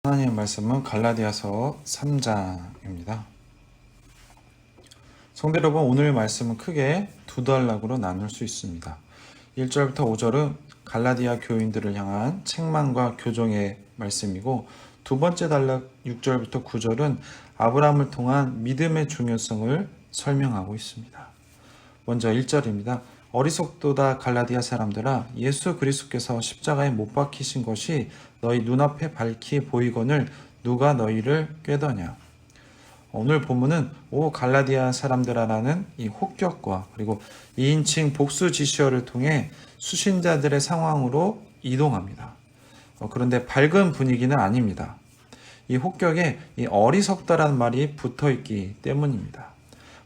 하나님의 말씀은 갈라디아서 3장입니다. 성도 여러분, 오늘 말씀은 크게 두 단락으로 나눌 수 있습니다. 1절부터 5절은 갈라디아 교인들을 향한 책망과 교정의 말씀이고, 두 번째 단락 6절부터 9절은 아브라함을 통한 믿음의 중요성을 설명하고 있습니다. 먼저 1절입니다. 어리석도다 갈라디아 사람들아, 예수 그리스도께서 십자가에 못 박히신 것이 너희 눈앞에 밝히 보이거늘 누가 너희를 꾀더냐. 오늘 본문은 오 갈라디아 사람들아라는 이 혹격과 그리고 2인칭 복수 지시어를 통해 수신자들의 상황으로 이동합니다. 그런데 밝은 분위기는 아닙니다. 이 혹격에 이 어리석다라는 말이 붙어있기 때문입니다.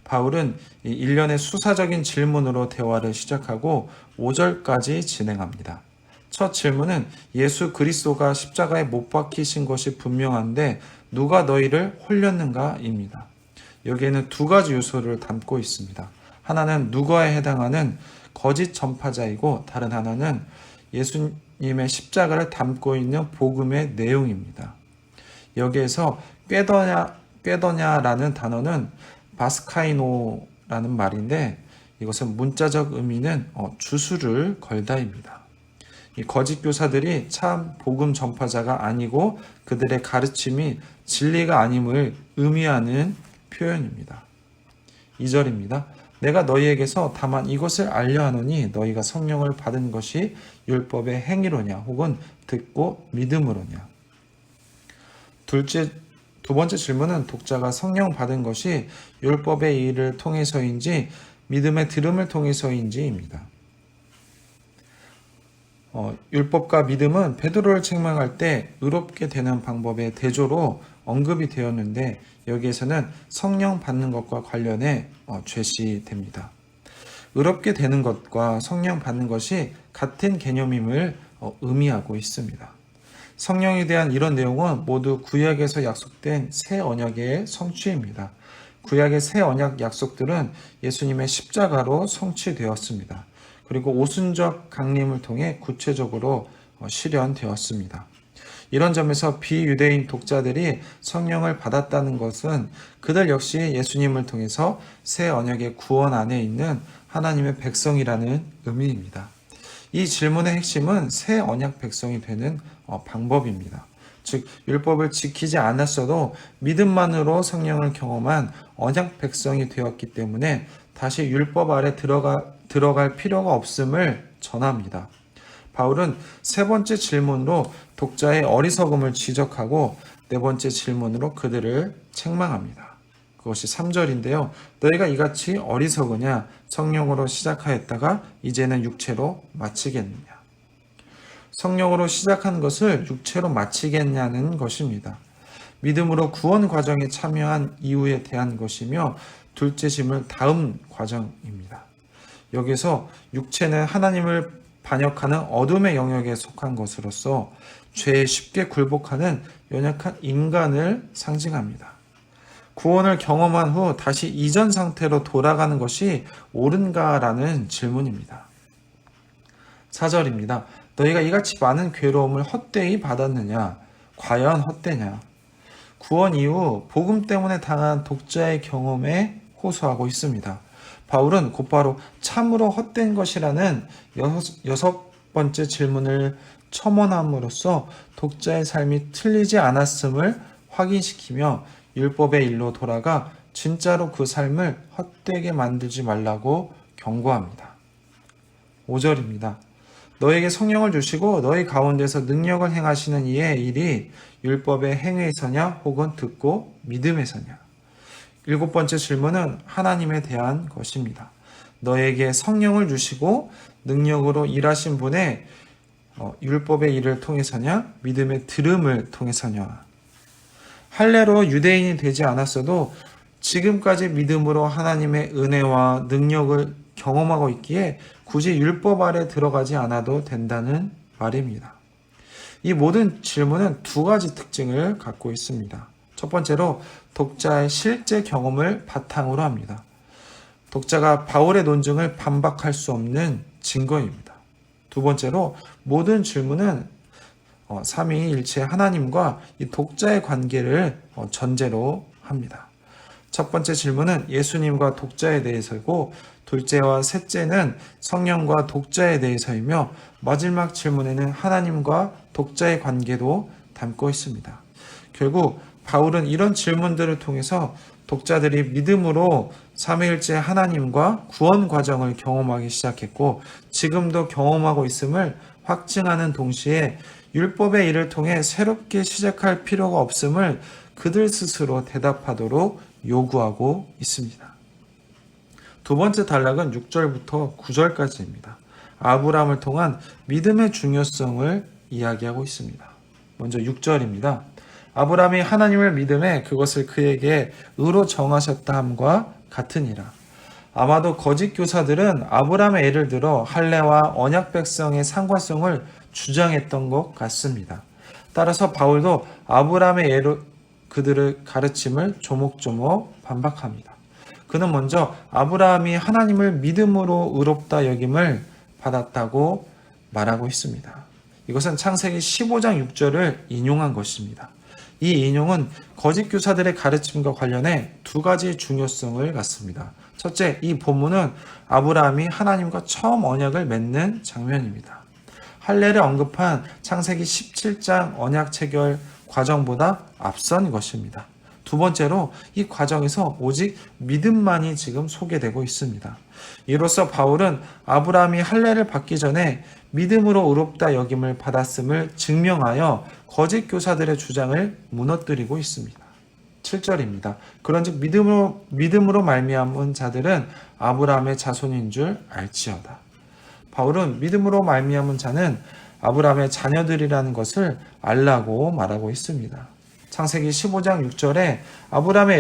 바울은 이 일련의 수사적인 질문으로 대화를 시작하고 5절까지 진행합니다. 첫 질문은 예수 그리스도가 십자가에 못 박히신 것이 분명한데 누가 너희를 홀렸는가입니다. 여기에는 두 가지 요소를 담고 있습니다. 하나는 누가에 해당하는 거짓 전파자이고 다른 하나는 예수님의 십자가를 담고 있는 복음의 내용입니다. 여기에서 꾀더냐라는 단어는 바스카이노라는 말인데 이것은 문자적 의미는 주술을 걸다입니다. 이 거짓 교사들이 참 복음 전파자가 아니고 그들의 가르침이 진리가 아님을 의미하는 표현입니다. 2절입니다. 내가 너희에게서 다만 이것을 알려 하노니 너희가 성령을 받은 것이 율법의 행위로냐 혹은 듣고 믿음으로냐. 두 번째 질문은 독자가 성령 받은 것이 율법의 일을 통해서인지 믿음의 들음을 통해서인지입니다. 율법과 믿음은 베드로를 책망할 때 의롭게 되는 방법의 대조로 언급이 되었는데 여기에서는 성령 받는 것과 관련해 제시됩니다. 의롭게 되는 것과 성령 받는 것이 같은 개념임을 의미하고 있습니다. 성령에 대한 이런 내용은 모두 구약에서 약속된 새 언약의 성취입니다. 구약의 새 언약 약속들은 예수님의 십자가로 성취되었습니다. 그리고 오순절 강림을 통해 구체적으로 실현되었습니다. 이런 점에서 비유대인 독자들이 성령을 받았다는 것은 그들 역시 예수님을 통해서 새 언약의 구원 안에 있는 하나님의 백성이라는 의미입니다. 이 질문의 핵심은 새 언약 백성이 되는 방법입니다. 즉 율법을 지키지 않았어도 믿음만으로 성령을 경험한 언약 백성이 되었기 때문에 다시 율법 아래 들어갈 필요가 없음을 전합니다. 바울은 세 번째 질문으로 독자의 어리석음을 지적하고 네 번째 질문으로 그들을 책망합니다. 그것이 3절인데요. 너희가 이같이 어리석으냐 성령으로 시작하였다가 이제는 육체로 마치겠느냐. 성령으로 시작한 것을 육체로 마치겠냐는 것입니다. 믿음으로 구원 과정에 참여한 이후에 대한 것이며 둘째 질문 다음 과정입니다. 여기서 육체는 하나님을 반역하는 어둠의 영역에 속한 것으로서 죄에 쉽게 굴복하는 연약한 인간을 상징합니다. 구원을 경험한 후 다시 이전 상태로 돌아가는 것이 옳은가라는 질문입니다. 4절입니다. 너희가 이같이 많은 괴로움을 헛되이 받았느냐? 과연 헛되냐? 구원 이후 복음 때문에 당한 독자의 경험에 호소하고 있습니다. 바울은 곧바로 참으로 헛된 것이라는 여섯 번째 질문을 첨언함으로써 독자의 삶이 틀리지 않았음을 확인시키며 율법의 일로 돌아가 진짜로 그 삶을 헛되게 만들지 말라고 경고합니다. 5절입니다. 너에게 성령을 주시고 너희 가운데서 능력을 행하시는 이의 일이 율법의 행위에서냐 혹은 듣고 믿음에서냐. 7번째 질문은 하나님에 대한 것입니다. 너에게 성령을 주시고 능력으로 일하신 분의 율법의 일을 통해서냐 믿음의 들음을 통해서냐. 할례로 유대인이 되지 않았어도 지금까지 믿음으로 하나님의 은혜와 능력을 경험하고 있기에 굳이 율법 아래 들어가지 않아도 된다는 말입니다. 이 모든 질문은 두 가지 특징을 갖고 있습니다. 첫 번째로 독자의 실제 경험을 바탕으로 합니다. 독자가 바울의 논증을 반박할 수 없는 증거입니다. 두 번째로 모든 질문은 삼위일체 하나님과 이 독자의 관계를 전제로 합니다. 첫 번째 질문은 예수님과 독자에 대해서고, 둘째와 셋째는 성령과 독자에 대해서이며, 마지막 질문에는 하나님과 독자의 관계도 담고 있습니다. 결국 바울은 이런 질문들을 통해서 독자들이 믿음으로 삼위일체 하나님과 구원 과정을 경험하기 시작했고, 지금도 경험하고 있음을 확증하는 동시에 율법의 일을 통해 새롭게 시작할 필요가 없음을 그들 스스로 대답하도록 요구하고 있습니다. 두 번째 단락은 6절부터 9절까지입니다. 아브라함을 통한 믿음의 중요성을 이야기하고 있습니다. 먼저 6절입니다. 아브라함이 하나님을 믿음에 그것을 그에게 의로 정하셨다 함과 같으니라. 아마도 거짓 교사들은 아브라함의 예를 들어 할례와 언약 백성의 상관성을 주장했던 것 같습니다. 따라서 바울도 아브라함의 예로 그들의 가르침을 조목조목 반박합니다. 그는 먼저 아브라함이 하나님을 믿음으로 의롭다 여김을 받았다고 말하고 있습니다. 이것은 창세기 15장 6절을 인용한 것입니다. 이 인용은 거짓 교사들의 가르침과 관련해 두 가지 중요성을 갖습니다. 첫째, 이 본문은 아브라함이 하나님과 처음 언약을 맺는 장면입니다. 할례를 언급한 창세기 17장 언약 체결 과정보다 앞선 것입니다. 두 번째로 이 과정에서 오직 믿음만이 지금 소개되고 있습니다. 이로써 바울은 아브라함이 할례를 받기 전에 믿음으로 의롭다 여김을 받았음을 증명하여 거짓 교사들의 주장을 무너뜨리고 있습니다. 7절입니다. 그런즉 믿음으로 말미암은 자들은 아브라함의 자손인 줄 알지어다. 바울은 믿음으로 말미암은 자는 아브라함의 자녀들이라는 것을 알라고 말하고 있습니다. 창세기 15장 6절에 아브라함의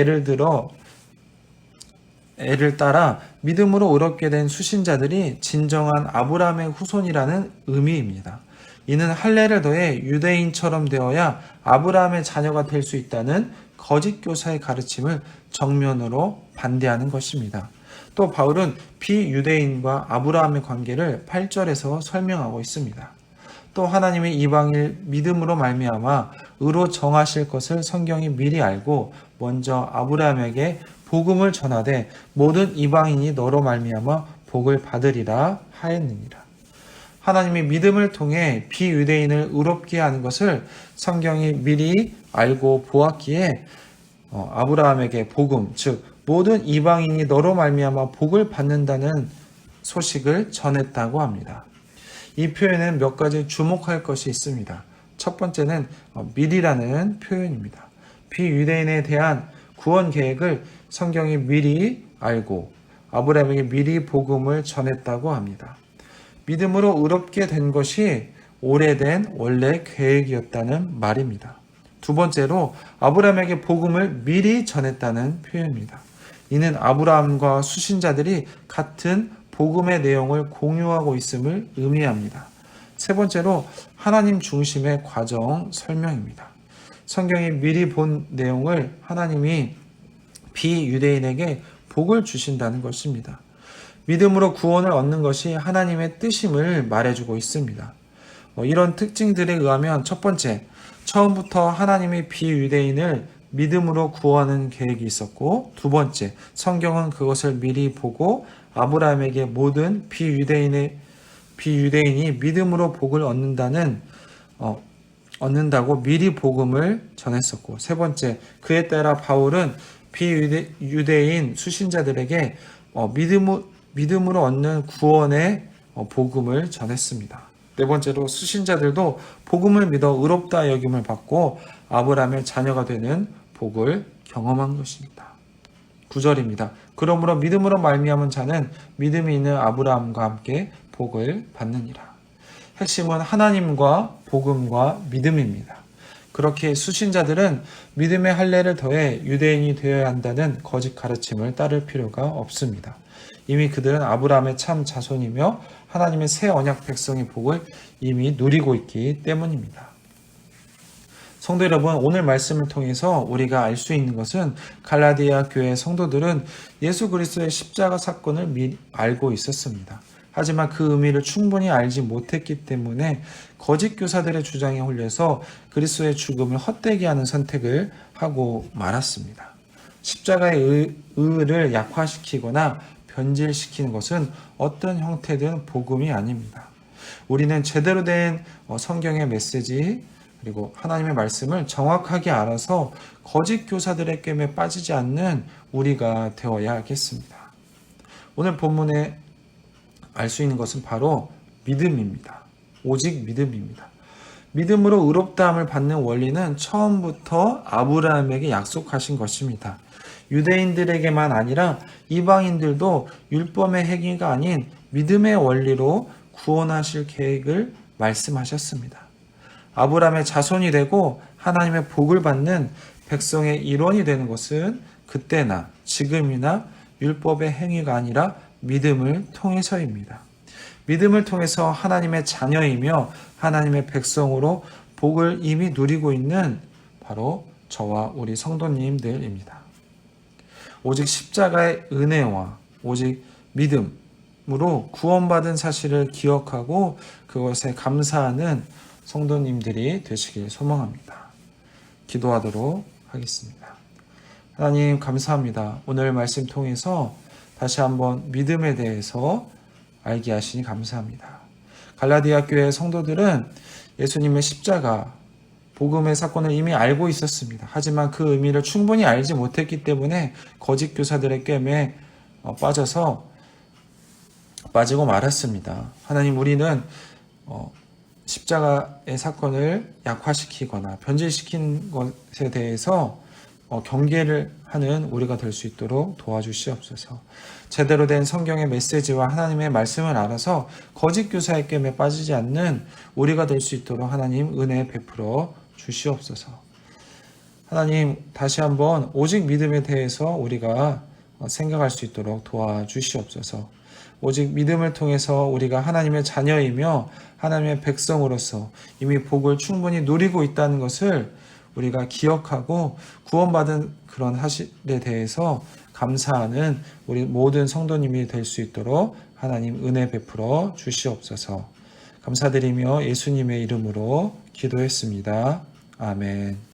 애를 따라 믿음으로 의롭게 된 수신자들이 진정한 아브라함의 후손이라는 의미입니다. 이는 할례를 더해 유대인처럼 되어야 아브라함의 자녀가 될 수 있다는 거짓 교사의 가르침을 정면으로 반대하는 것입니다. 또 바울은 비유대인과 아브라함의 관계를 8절에서 설명하고 있습니다. 또 하나님의 이방인을 믿음으로 말미암아 의로 정하실 것을 성경이 미리 알고 먼저 아브라함에게 복음을 전하되 모든 이방인이 너로 말미암아 복을 받으리라 하였느니라. 하나님이 믿음을 통해 비유대인을 의롭게 하는 것을 성경이 미리 알고 보았기에 아브라함에게 복음, 즉 모든 이방인이 너로 말미암아 복을 받는다는 소식을 전했다고 합니다. 이 표현은 몇 가지 주목할 것이 있습니다. 첫 번째는 미리라는 표현입니다. 비유대인에 대한 구원 계획을 성경이 미리 알고 아브라함에게 미리 복음을 전했다고 합니다. 믿음으로 의롭게 된 것이 오래된 원래 계획이었다는 말입니다. 두 번째로 아브라함에게 복음을 미리 전했다는 표현입니다. 이는 아브라함과 수신자들이 같은 복음의 내용을 공유하고 있음을 의미합니다. 세 번째로 하나님 중심의 과정 설명입니다. 성경이 미리 본 내용을 하나님이 비유대인에게 복을 주신다는 것입니다. 믿음으로 구원을 얻는 것이 하나님의 뜻임을 말해주고 있습니다. 이런 특징들에 의하면 첫 번째, 처음부터 하나님이 비유대인을 믿음으로 구하는 계획이 있었고, 두 번째, 성경은 그것을 미리 보고 아브라함에게 모든 비유대인이 믿음으로 복을 얻는다고 미리 복음을 전했었고, 세 번째, 그에 따라 바울은 비유대인 수신자들에게 믿음으로 얻는 구원의 복음을 전했습니다. 네 번째로 수신자들도 복음을 믿어 의롭다 여김을 받고 아브라함의 자녀가 되는 복을 경험한 것입니다. 9절입니다. 그러므로 믿음으로 말미암은 자는 믿음이 있는 아브라함과 함께 복을 받느니라. 핵심은 하나님과 복음과 믿음입니다. 그렇게 수신자들은 믿음의 할례를 더해 유대인이 되어야 한다는 거짓 가르침을 따를 필요가 없습니다. 이미 그들은 아브라함의 참 자손이며 하나님의 새 언약 백성의 복을 이미 누리고 있기 때문입니다. 성도 여러분, 오늘 말씀을 통해서 우리가 알 수 있는 것은 갈라디아 교회 성도들은 예수 그리스도의 십자가 사건을 미리 알고 있었습니다. 하지만 그 의미를 충분히 알지 못했기 때문에 거짓 교사들의 주장에 홀려서 그리스도의 죽음을 헛되게 하는 선택을 하고 말았습니다. 십자가의 의를 약화시키거나 변질시키는 것은 어떤 형태든 복음이 아닙니다. 우리는 제대로 된 성경의 메시지 그리고 하나님의 말씀을 정확하게 알아서 거짓 교사들의 꿰매에 빠지지 않는 우리가 되어야 하겠습니다. 오늘 본문에 알 수 있는 것은 바로 믿음입니다. 오직 믿음입니다. 믿음으로 의롭다함을 받는 원리는 처음부터 아브라함에게 약속하신 것입니다. 유대인들에게만 아니라 이방인들도 율법의 행위가 아닌 믿음의 원리로 구원하실 계획을 말씀하셨습니다. 아브라함의 자손이 되고 하나님의 복을 받는 백성의 일원이 되는 것은 그때나 지금이나 율법의 행위가 아니라 믿음을 통해서입니다. 믿음을 통해서 하나님의 자녀이며 하나님의 백성으로 복을 이미 누리고 있는 바로 저와 우리 성도님들입니다. 오직 십자가의 은혜와 오직 믿음으로 구원받은 사실을 기억하고 그것에 감사하는 성도님들이 되시길 소망합니다. 기도하도록 하겠습니다. 하나님 감사합니다. 오늘 말씀 통해서 다시 한번 믿음에 대해서 알게 하시니 감사합니다. 갈라디아 교회 성도들은 예수님의 십자가, 복음의 사건을 이미 알고 있었습니다. 하지만 그 의미를 충분히 알지 못했기 때문에 거짓 교사들의 꿰매에 빠지고 말았습니다. 하나님, 우리는 십자가의 사건을 약화시키거나 변질시키는 것에 대해서 경계를 하는 우리가 될 수 있도록 도와주시옵소서. 제대로 된 성경의 메시지와 하나님의 말씀을 알아서 거짓 교사의 꿰매에 빠지지 않는 우리가 될 수 있도록 하나님 은혜 베풀어 주시옵소서. 하나님, 다시 한번 오직 믿음에 대해서 우리가 생각할 수 있도록 도와주시옵소서. 오직 믿음을 통해서 우리가 하나님의 자녀이며 하나님의 백성으로서 이미 복을 충분히 누리고 있다는 것을 우리가 기억하고 구원받은 그런 사실에 대해서 감사하는 우리 모든 성도님이 될 수 있도록 하나님 은혜 베풀어 주시옵소서. 감사드리며 예수님의 이름으로 기도했습니다. 아멘.